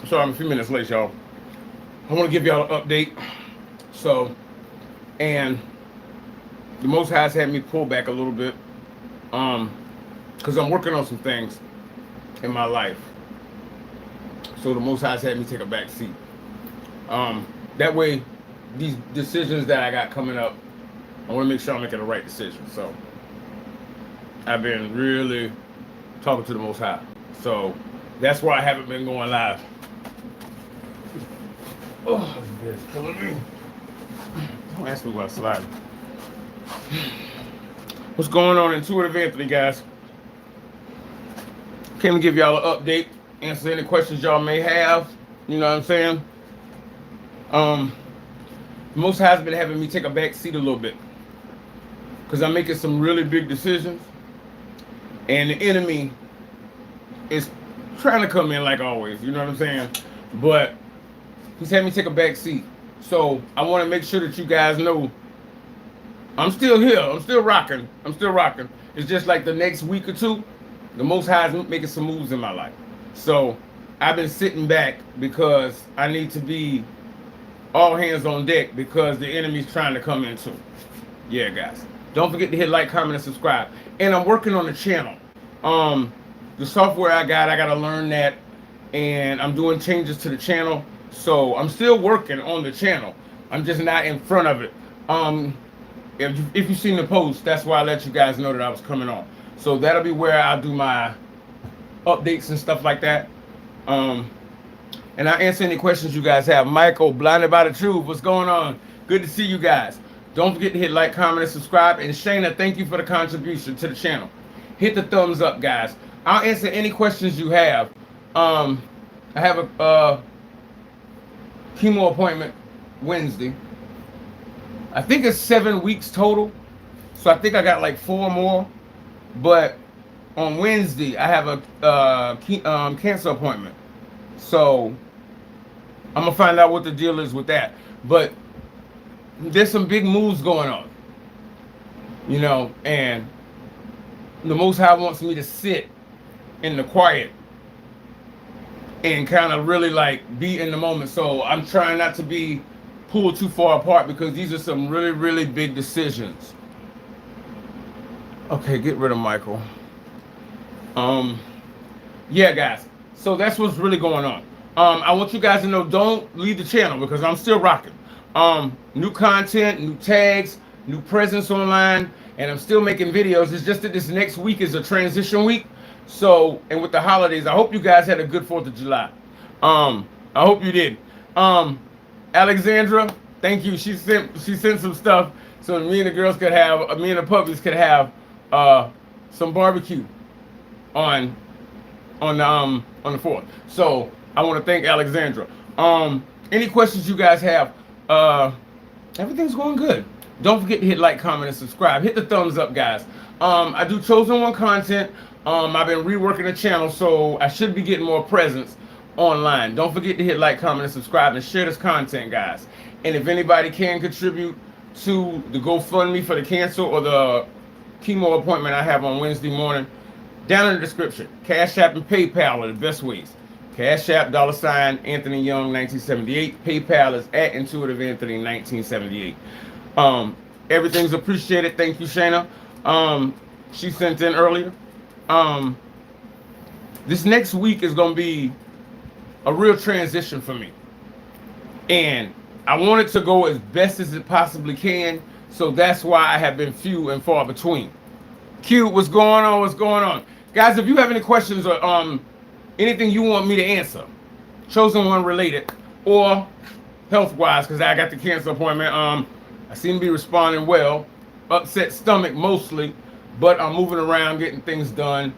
Sorry, I'm a few minutes late, y'all. I want to give y'all an update. So, and the Most High's had me pull back a little bit, because I'm working on some things in my life. So the Most High's had me take a back seat. That way, these decisions that I got coming up, I want to make sure I'm making the right decision. So, I've been really talking to the Most High. So, that's why I haven't been going live. Oh, this is killing me. Don't ask me about sliding. What's going on, Intuitive Anthony, guys? Came to give y'all an update, answer any questions y'all may have. You know what I'm saying? Most High's been having me take a back seat a little bit because I'm making some really big decisions, and the enemy is trying to come in like always. You know what I'm saying? But he's had me take a back seat. So I want to make sure that you guys know I'm still here. I'm still rocking. It's just like the next week or two, the Most High is making some moves in my life. So I've been sitting back because I need to be all hands on deck because the enemy's trying to come in too. Yeah, guys. Don't forget to hit like, comment, and subscribe. And I'm working on the channel. The software I got to learn that. And I'm doing changes to the channel. So I'm still working on the channel. I'm just not in front of it. If you've seen the post, that's why I let you guys know that I was coming on. So that'll be where I'll do my updates and stuff like that. And I'll answer any questions you guys have. Michael, Blinded by the Truth, what's going on? Good to see you guys. Don't forget to hit like, comment, and subscribe. And Shayna, thank you for the contribution to the channel. Hit the thumbs up, guys. I'll answer any questions you have. I have a chemo appointment Wednesday. I think it's 7 weeks total. So I think I got like 4 more. But on Wednesday, I have a cancer appointment. So I'm going to find out what the deal is with that. But there's some big moves going on. You know, and the Most High wants me to sit in the quiet and kind of really like be in the moment. So I'm trying not to be pulled too far apart because these are some really, really big decisions. Okay, get rid of Michael. Yeah, guys. So that's what's really going on. I want you guys to know, don't leave the channel because I'm still rocking. New content, new tags, new presence online, and I'm still making videos. It's just that this next week is a transition week. So, and with the holidays, I hope you guys had a good 4th of July. I hope you did. Alexandra, thank you. She sent some stuff so me and the girls could have, me and the puppies could have some barbecue on the 4th. So I want to thank Alexandra. Any questions you guys have? Everything's going good. Don't forget to hit like, comment, and subscribe. Hit the thumbs up, guys. I do Chosen One content. I've been reworking the channel, so I should be getting more presence online. Don't forget to hit like, comment, and subscribe, and share this content, guys. And if anybody can contribute to the GoFundMe for the cancer or the chemo appointment I have on Wednesday morning, down in the description, Cash App and PayPal are the best ways. Cash App, $ Anthony Young 1978. PayPal is at Intuitive Anthony 1978. Everything's appreciated. Thank you, Shayna. She sent in earlier. This next week is going to be a real transition for me. And I want it to go as best as it possibly can. So that's why I have been few and far between. Q, what's going on? What's going on? Guys, if you have any questions or anything you want me to answer, Chosen One related or health-wise, because I got the cancer appointment, I seem to be responding well. Upset stomach mostly, but I'm moving around, getting things done,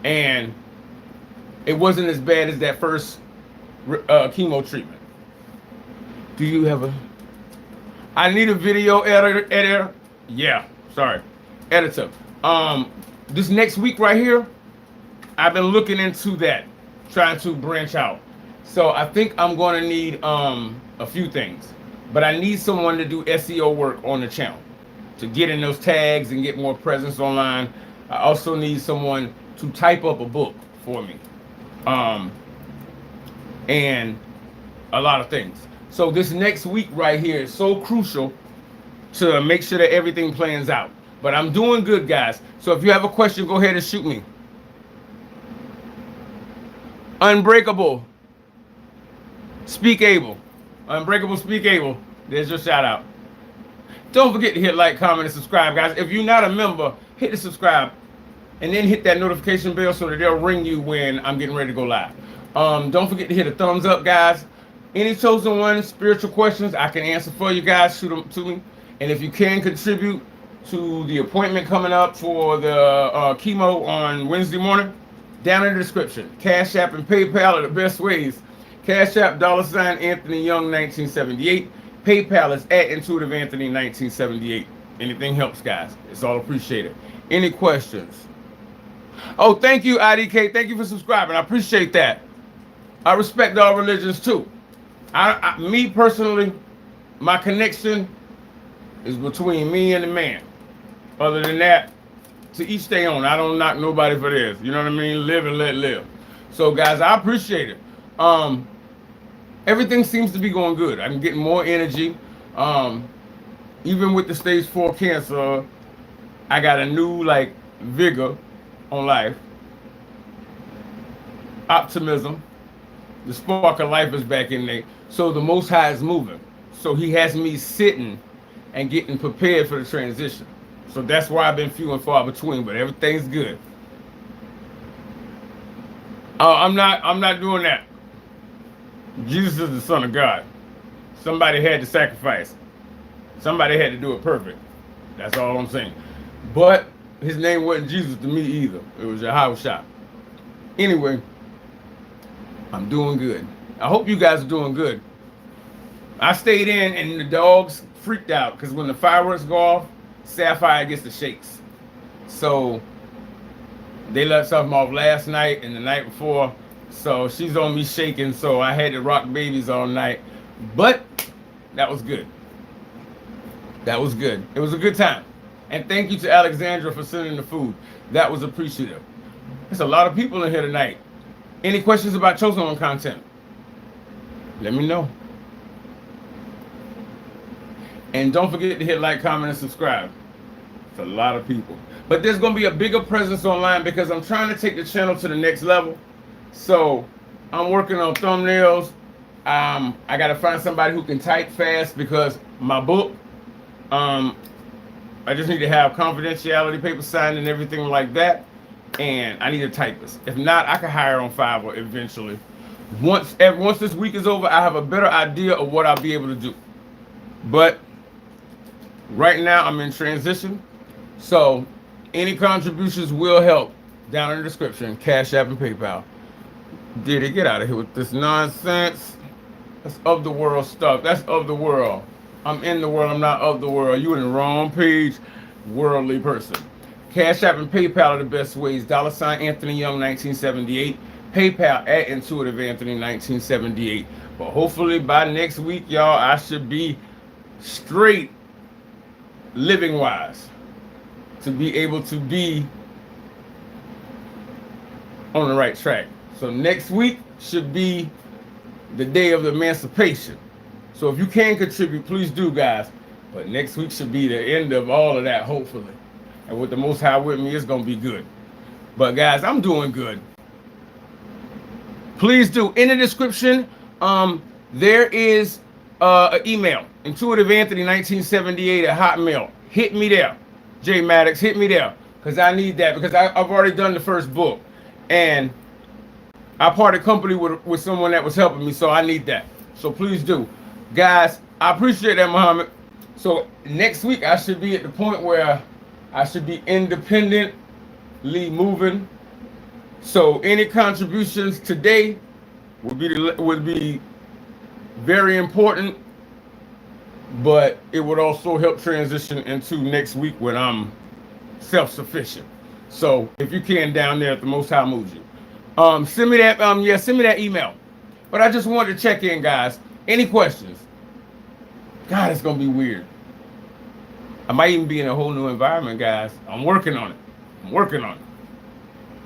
and it wasn't as bad as that first chemo treatment. Do you have a... I need a video editor. Yeah, sorry. Editor. This next week right here, I've been looking into that, trying to branch out. So I think I'm going to need a few things. But I need someone to do SEO work on the channel, to get in those tags and get more presence online. I also need someone to type up a book for me. and a lot of things. So this next week right here is so crucial to make sure that everything plans out. But I'm doing good, guys. So if you have a question, go ahead and shoot me. Unbreakable, speak able. Unbreakable, speak able. There's your shout out. Don't forget to hit like, comment, and subscribe, guys. If you're not a member, hit the subscribe and then hit that notification bell so that they'll ring you when I'm getting ready to go live. Don't forget to hit a thumbs up, guys. Any chosen one spiritual questions I can answer for you guys, shoot them to me. And if you can contribute to the appointment coming up for the chemo on Wednesday morning, down in the description. Cash App and PayPal are the best ways. Cash App, $ Anthony Young 1978. PayPal is at Intuitive Anthony 1978. Anything helps, guys. It's all appreciated. Any questions? Oh, thank you, IDK. Thank you for subscribing. I appreciate that. I respect all religions too. Me personally, my connection is between me and the man. Other than that, to each their own. I don't knock nobody for this. You know what I mean? Live and let live. So, guys, I appreciate it. Everything seems to be going good. I'm getting more energy. Even with the stage 4 cancer, I got a new vigor on life. Optimism. The spark of life is back in there. So the Most High is moving. So he has me sitting and getting prepared for the transition. So that's why I've been few and far between, but everything's good. I'm not doing that. Jesus is the Son of God. Somebody had to sacrifice. Somebody had to do it perfect. That's all I'm saying. But his name wasn't Jesus to me either. It was Yahweh. Anyway, I'm doing good. I hope you guys are doing good. I stayed in and the dogs freaked out because when the fireworks go off, Sapphire gets the shakes. So they let something off last night and the night before. So she's on me shaking, so I had to rock babies all night. But that was good. That was good. It was a good time. And thank you to Alexandra for sending the food. That was appreciative. There's a lot of people in here tonight. Any questions about Chosen One content? Let me know. And don't forget to hit like, comment, and subscribe. It's a lot of people. But there's going to be a bigger presence online because I'm trying to take the channel to the next level. So I'm working on thumbnails. I got to find somebody who can type fast because my book, I just need to have confidentiality papers signed and everything like that. And I need a typist. If not, I can hire on Fiverr eventually. Once this week is over, I have a better idea of what I'll be able to do. But right now, I'm in transition. So any contributions will help down in the description. Cash App and PayPal. Did it? Get out of here with this nonsense. That's of the world stuff. That's of the world. I'm in the world. I'm not of the world. You in the wrong page, worldly person. Cash App and PayPal are the best ways. $ Anthony Young 1978. PayPal at Intuitive Anthony 1978. But hopefully by next week, y'all, I should be straight living wise to be able to be on the right track. So next week should be the day of the emancipation. So if you can contribute, please do, guys. But next week should be the end of all of that, hopefully. And with the Most High with me, it's going to be good. But guys, I'm doing good. Please do. In the description, there is an email. IntuitiveAnthony1978 at Hotmail. Hit me there. J Maddox, hit me there. Because I need that. Because I've already done the first book. And I parted company with someone that was helping me. So I need that. So please do. Guys, I appreciate that, Muhammad. So next week, I should be at the point where I should be independently moving. So any contributions today would be very important, but it would also help transition into next week when I'm self-sufficient. So if you can down there at the Most High moves you, send me that send me that email. But I just wanted to check in, guys. Any questions? God, it's gonna be weird. I might even be in a whole new environment, guys. I'm working on it.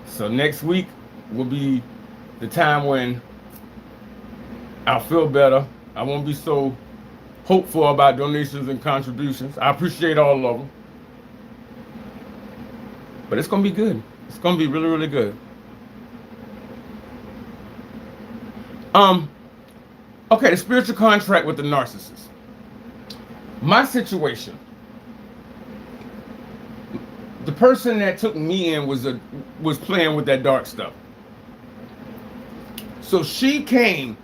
So next week will be the time when I'll feel better. I won't be so hopeful about donations and contributions. I appreciate all of them. But it's going to be good. It's going to be really, really good. Okay, the spiritual contract with the narcissist. My situation, the person that took me in was playing with that dark stuff. So she came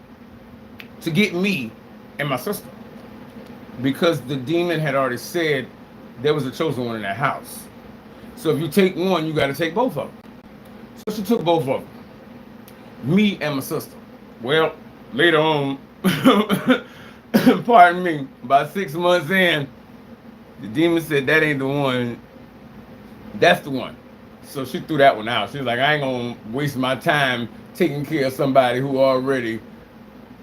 to get me and my sister because the demon had already said there was a chosen one in that house. So if you take one, you got to take both of them. So she took both of them, me and my sister. Well, later on, pardon me, about 6 months in, the demon said that ain't the one. That's the one. So she threw that one out. She was like, I ain't gonna waste my time taking care of somebody who already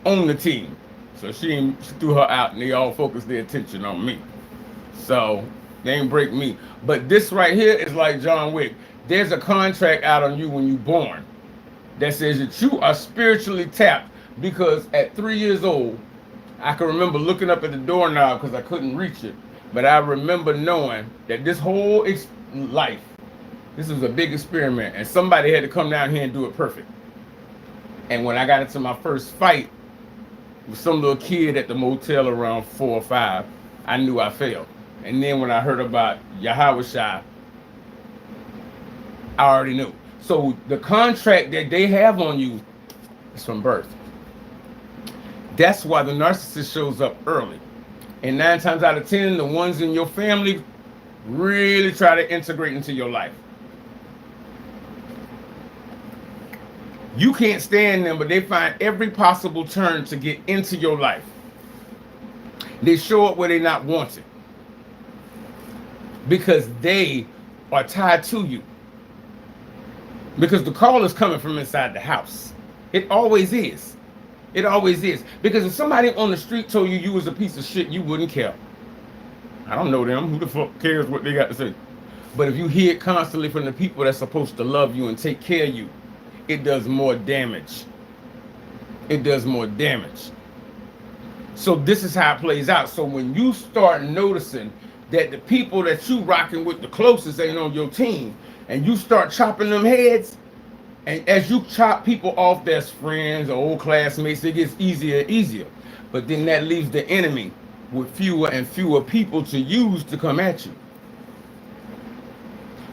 owned the team. So she threw her out, and they all focused their attention on me. So they ain't break me. But this right here is like John Wick. There's a contract out on you when you're born that says that you are spiritually tapped, because at 3 years old, I can remember looking up at the doorknob because I couldn't reach it. But I remember knowing that this whole life, this was a big experiment, and somebody had to come down here and do it perfect. And when I got into my first fight with some little kid at the motel around 4 or 5, I knew I failed. And then when I heard about Yahweh Shai, I already knew. So the contract that they have on you is from birth. That's why the narcissist shows up early. And 9 times out of 10, the ones in your family really try to integrate into your life. You can't stand them, but they find every possible turn to get into your life. They show up where they're not wanted because they are tied to you. Because the call is coming from inside the house. It always is. It always is. Because if somebody on the street told you was a piece of shit, you wouldn't care. I don't know them. Who the fuck cares what they got to say? But if you hear it constantly from the people that's supposed to love you and take care of you, it does more damage. It does more damage. So this is how it plays out. So when you start noticing that the people that you rocking with the closest ain't on your team, and you start chopping them heads, and as you chop people off that's friends or old classmates, it gets easier and easier. But then that leaves the enemy with fewer and fewer people to use to come at you.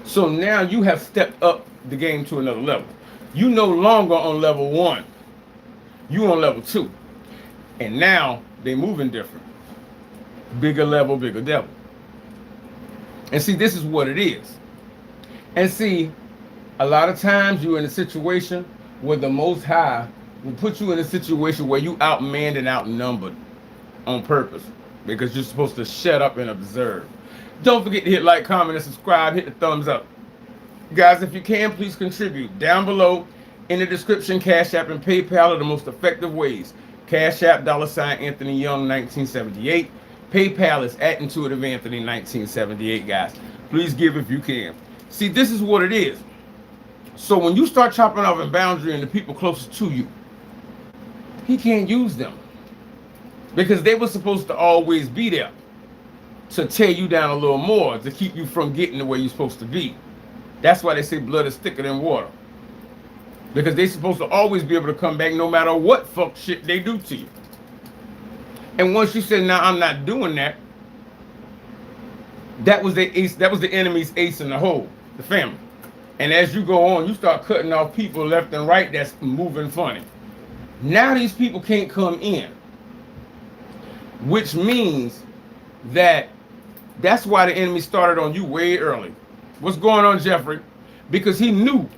So now you have stepped up the game to another level. You no longer on level 1. You on level 2. And now they moving different. Bigger level, bigger devil. And see, this is what it is. And see, a lot of times you're in a situation where the Most High will put you in a situation where you outmanned and outnumbered on purpose, because you're supposed to shut up and observe. Don't forget to hit like, comment, and subscribe. Hit the thumbs up. Guys, if you can, please contribute. Down below in the description, Cash App and PayPal are the most effective ways. Cash App, $ Anthony Young 1978. PayPal is at Intuitive Anthony 1978, guys. Please give if you can. See, this is what it is. So when you start chopping off and boundary and the people closest to you, he can't use them. Because they were supposed to always be there to tear you down a little more, to keep you from getting the way you're supposed to be. That's why they say blood is thicker than water. Because they're supposed to always be able to come back no matter what fuck shit they do to you. And once you say, "Nah, I'm not doing that," that was the ace, that was the enemy's ace in the hole, the family. And as you go on, you start cutting off people left and right that's moving funny. Now these people can't come in. Which means that's why the enemy started on you way early. What's going on, Jeffrey? Because he knew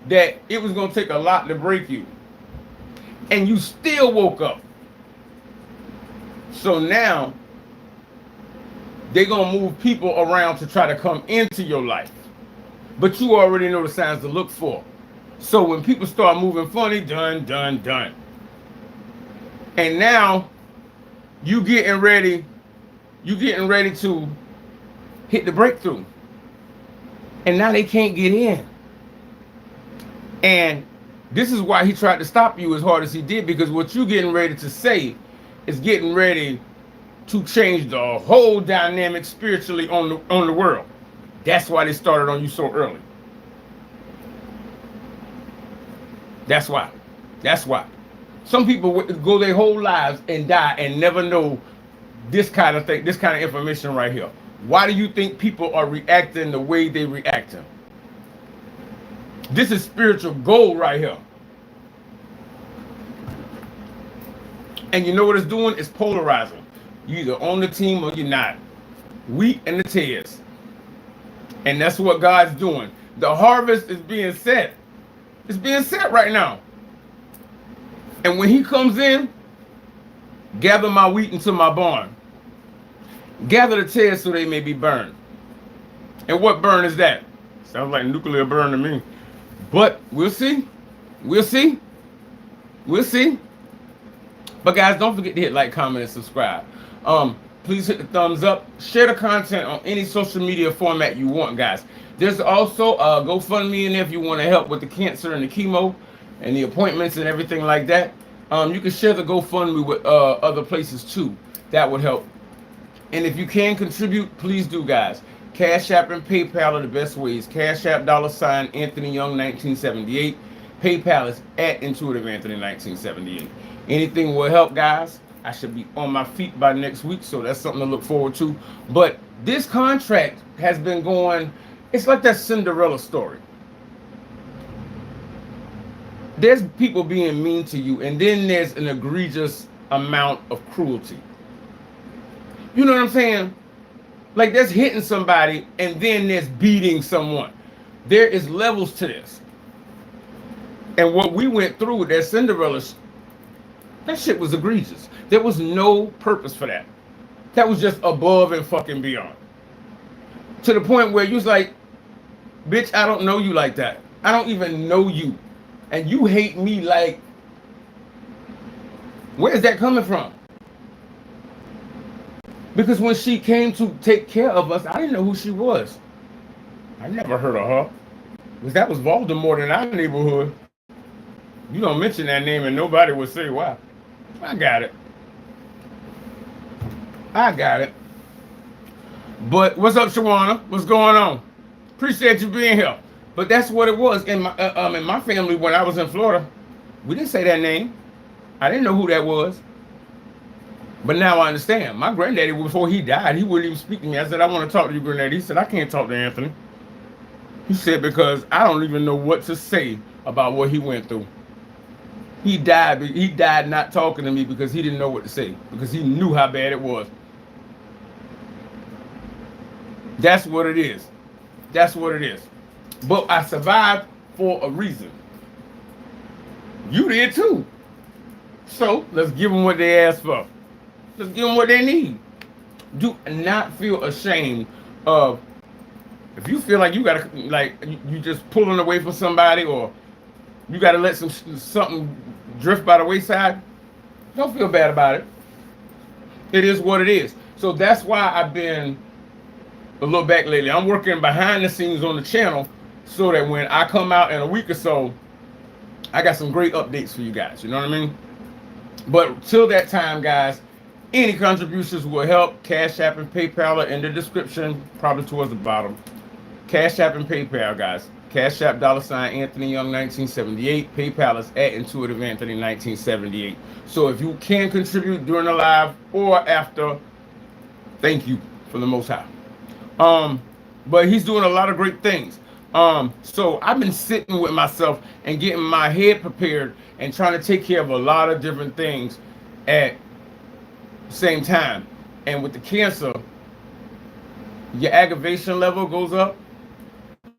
that it was going to take a lot to break you. And you still woke up. So now they're going to move people around to try to come into your life. But you already know the signs to look for. So when people start moving funny, done. And now you getting ready to hit the breakthrough. And now they can't get in. And This is why he tried to stop you as hard as he did, because what you're getting ready to say is getting ready to change the whole dynamic spiritually on the world. That's why they started on you so early. That's why. That's why. Some people go their whole lives and die and never know this kind of thing, this kind of information right here. Why do you think people are reacting the way they reacting? This is spiritual gold right here. And you know what it's doing? It's polarizing. You're either on the team or you're not. Wheat and the tares. And that's what God's doing. The harvest is being set. It's being set right now. And when he comes in, gather my wheat into my barn. Gather the tares so they may be burned. And what burn is that? Sounds like nuclear burn to me. But we'll see. We'll see. We'll see. But guys, don't forget to hit like, comment, and subscribe. Please hit the thumbs up. Share the content on any social media format you want, guys. There's also GoFundMe in there if you want to help with the cancer and the chemo and the appointments and everything like that. You can share the GoFundMe with other places too. That would help. And if you can contribute, please do, guys. Cash App and PayPal are the best ways. Cash App $ Anthony Young 1978. PayPal is at Intuitive Anthony 1978. Anything will help, guys. I should be on my feet by next week, so that's something to look forward to. But this contract has been going, it's like that Cinderella story. There's people being mean to you, and then there's an egregious amount of cruelty. You know what I'm saying? Like there's hitting somebody, and then there's beating someone. There is levels to this. And what we went through with that Cinderella, that shit was egregious. There was no purpose for that. That was just above and fucking beyond. To the point where you was like, bitch, I don't know you like that. I don't even know you. And you hate me like, where is that coming from? Because when she came to take care of us, I didn't know who she was. I never heard of her. Because that was Voldemort in our neighborhood. You don't mention that name and nobody would say why. I got it. I got it. But what's up, Shawana? What's going on? Appreciate you being here. But that's what it was in my family when I was in Florida. We didn't say that name. I didn't know who that was. But now I understand. My granddaddy, before he died, he wouldn't even speak to me. I said, I want to talk to you, granddaddy. He said, I can't talk to Anthony. He said, because I don't even know what to say about what he went through. He died not talking to me because he didn't know what to say, because he knew how bad it was. That's what it is. That's what it is. But I survived for a reason. You did too. So let's give them what they asked for. Let's give them what they need. Do not feel ashamed of, if you feel like you gotta, like you just pulling away from somebody, or you gotta let something drift by the wayside, don't feel bad about it. It is what it is. So that's why I've been a little back lately. I'm working behind the scenes on the channel so that when I come out in a week or so, I got some great updates for you guys. You know what I mean? But till that time, guys, any contributions will help. Cash App and PayPal are in the description, probably towards the bottom. Cash App and PayPal, guys. Cash App $ Anthony Young 1978. PayPal is at Intuitive Anthony 1978. So if you can contribute during the live or after, thank you for the Most High. But he's doing a lot of great things. So I've been sitting with myself and getting my head prepared and trying to take care of a lot of different things at the same time. And with the cancer, your aggravation level goes up.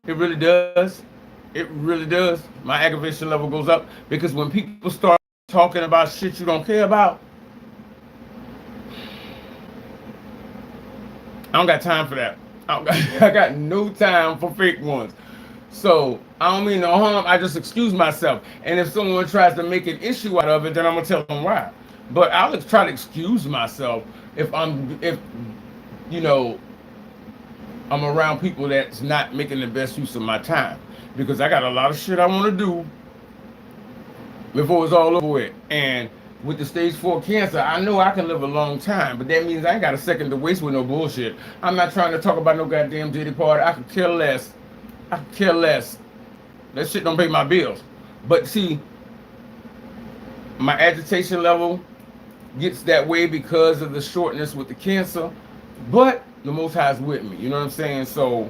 It really does. It really does. My aggravation level goes up because when people start talking about shit you don't care about, I don't got time for that. I got no time for fake ones. So I don't mean no harm. I just excuse myself. And if someone tries to make an issue out of it, then I'm gonna tell them why. But I'll try to excuse myself if you know, I'm around people that's not making the best use of my time, because I got a lot of shit I want to do, before it's all over with. And with the stage 4 cancer, I know I can live a long time, but that means I ain't got a second to waste with no bullshit. I'm not trying to talk about no goddamn Diddy party. I could care less. I could care less. That shit don't pay my bills. But see, my agitation level gets that way because of the shortness with the cancer. But the Most High is with me. You know what I'm saying? So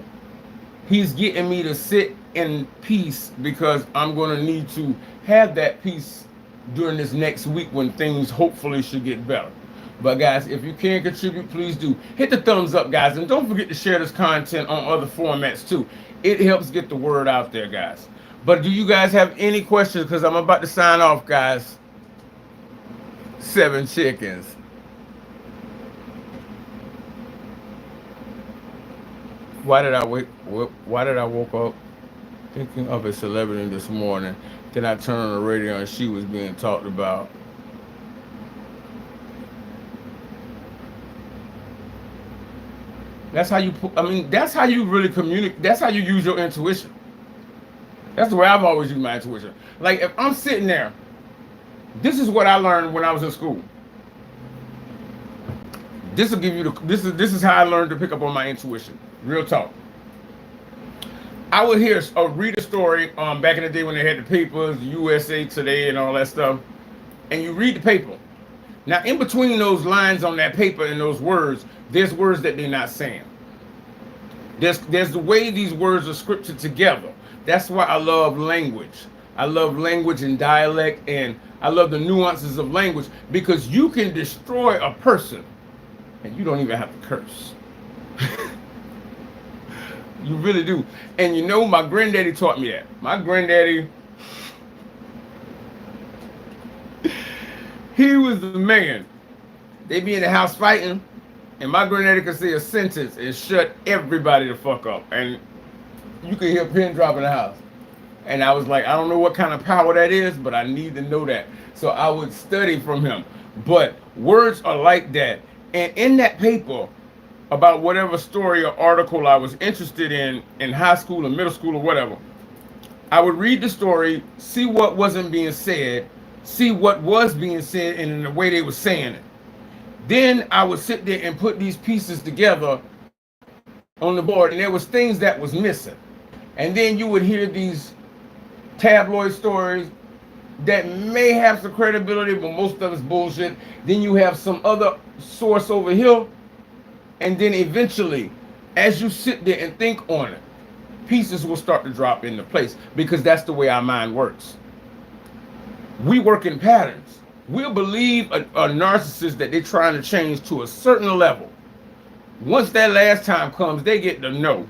he's getting me to sit in peace because I'm going to need to have that peace during this next week when things hopefully should get better. But guys, if you can contribute, please do. Hit the thumbs up, guys. And don't forget to share this content on other formats too. It helps get the word out there, guys. But do you guys have any questions? Because I'm about to sign off, guys. 7 chickens. Why did I woke up thinking of a celebrity this morning? Then I turned on the radio and she was being talked about. That's how you, that's how you really communicate. That's how you use your intuition. That's the way I've always used my intuition. Like if I'm sitting there, this is what I learned when I was in school. This will give you this is how I learned to pick up on my intuition. Real talk. I would hear or read a story back in the day when they had the papers, USA Today and all that stuff, and you read the paper. Now in between those lines on that paper and those words, there's words that they're not saying. There's the way these words are scripted together. That's why I love language. I love language and dialect, and I love the nuances of language, because you can destroy a person and you don't even have to curse. You really do. And you know, my granddaddy taught me that. My granddaddy, he was the man. They be in the house fighting, and my granddaddy could say a sentence and shut everybody the fuck up. And you could hear a pin drop in the house. And I was like, I don't know what kind of power that is, but I need to know that. So I would study from him. But words are like that. And in that paper, about whatever story or article I was interested in high school or middle school or whatever, I would read the story, see what wasn't being said, see what was being said, and in the way they were saying it. Then I would sit there and put these pieces together on the board, and there was things that was missing. And then you would hear these tabloid stories that may have some credibility, but most of it's bullshit. Then you have some other source over here. And then eventually, as you sit there and think on it, pieces will start to drop into place, because that's the way our mind works. We work in patterns. We'll believe a narcissist that they're trying to change to a certain level. Once that last time comes, they get the no.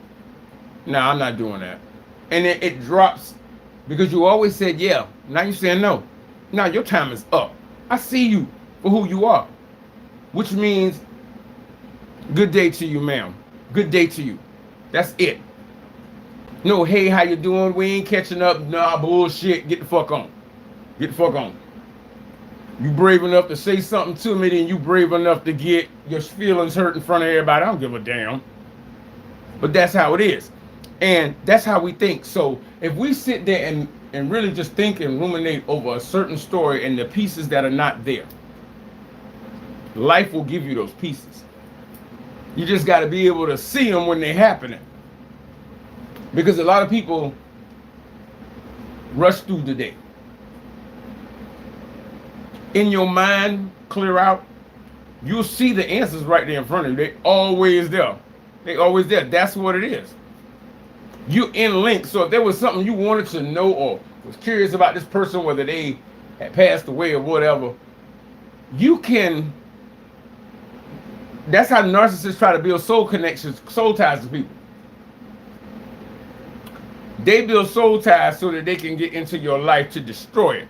Nah, I'm not doing that. And then it drops, because you always said yeah. Now you're saying no. Now your time is up. I see you for who you are. Which means, good day to you, ma'am. Good day to you. That's it. No, hey, how you doing? We ain't catching up. Nah, bullshit. Get the fuck on. Get the fuck on. You brave enough to say something to me, then you brave enough to get your feelings hurt in front of everybody. I don't give a damn. But that's how it is. And that's how we think. So if we sit there and really just think and ruminate over a certain story and the pieces that are not there, life will give you those pieces. You just got to be able to see them when they're happening. Because a lot of people rush through the day. In your mind, clear out, you'll see the answers right there in front of you. They always there. They always there. That's what it is. You in link. So if there was something you wanted to know or was curious about this person, whether they had passed away or whatever, you can. That's how narcissists try to build soul connections, soul ties to people. They build soul ties so that they can get into your life to destroy it.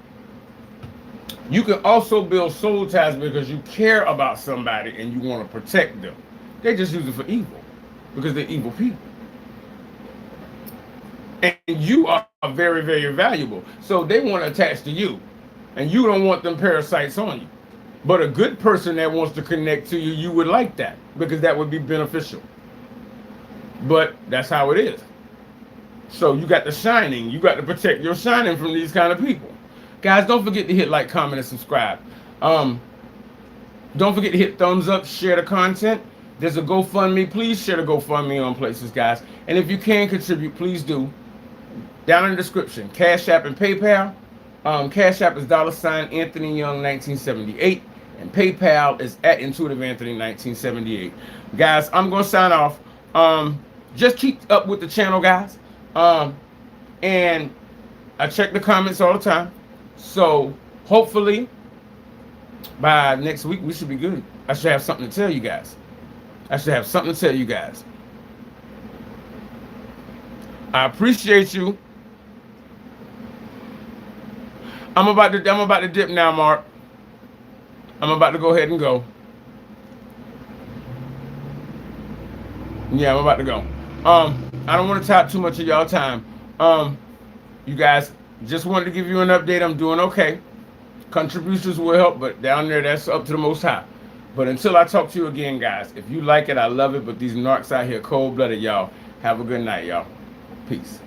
You can also build soul ties because you care about somebody and you want to protect them. They just use it for evil because they're evil people. And you are very, very valuable. So they want to attach to you. And you don't want them parasites on you. But a good person that wants to connect to you, you would like that because that would be beneficial. But that's how it is. So you got the shining. You got to protect your shining from these kind of people. Guys, don't forget to hit like, comment, and subscribe. Don't forget to hit thumbs up, share the content. There's a GoFundMe. Please share the GoFundMe on places, guys. And if you can contribute, please do. Down in the description, Cash App and PayPal. Cash App is $Anthony Young 1978. And PayPal is at Intuitive Anthony 1978. Guys, I'm going to sign off. Just keep up with the channel, guys. And I check the comments all the time. So hopefully by next week we should be good. I should have something to tell you guys. I appreciate you. I'm about to dip now, Mark. I'm about to go ahead and go. Yeah, I'm about to go. I don't want to top too much of y'all time. You guys, just wanted to give you an update. I'm doing okay. Contributions will help, but down there, that's up to the Most High. But until I talk to you again, guys, if you like it, I love it. But these narcs out here, cold-blooded, y'all. Have a good night, y'all. Peace.